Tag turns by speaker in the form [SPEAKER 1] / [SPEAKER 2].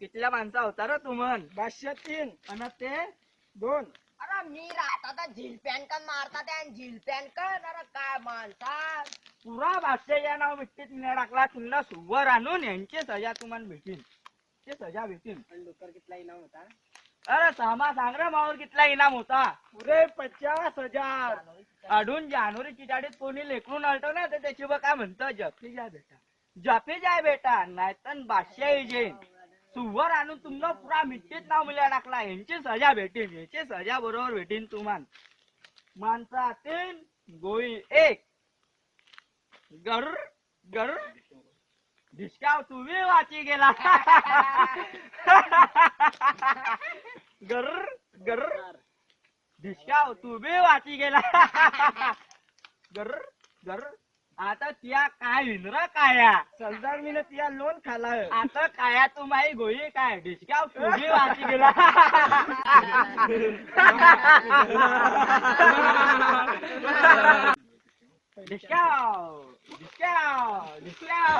[SPEAKER 1] कितल्या माणसा होता रे तू म्हण?
[SPEAKER 2] 503
[SPEAKER 1] आणि ते
[SPEAKER 2] 2.
[SPEAKER 3] अरे मी राहता झिलप्यान का मारता त्या झिलप्यान का अरे काय माणसा
[SPEAKER 1] पुरा भाष्य या नाव भेटतील मी टाकला तुला सुवर आणून यांची सजा तुम्हाला भेटीन ते सजा भेटीन.
[SPEAKER 2] डोकर कितला इनाम होता?
[SPEAKER 1] अरे सामा सांग रे मावर कितला इनाम होता?
[SPEAKER 2] पुरे 50,000.
[SPEAKER 1] अडून जानेवारीची गाडीत कोणी लेकरून आलतो ना तर त्याची बघ काय म्हणतं जपी जाय बेटा जपी जाय बेटा नाहीतर भाष्य येईल सुवर आणून तुमनं पुरा मिठीत नाव मिळायला टाकला यांची सजा भेटीन यांची सजा बरोबर भेटीन तुम्हाला. माणसा 3 गोळी 1 गर गर ढिसकाव तुम्ही वाची गेला गर गर ढिसकाव तुम्ही वाची गेला गर गर आता त्या काय विनरा काया
[SPEAKER 2] सरदार मी तिया लोन खाला
[SPEAKER 1] आता काया तुम्ही गोळी काय ढिसकाव तुम्ही वाची गेला ढिसकाव ढिसकाव ढिसकाव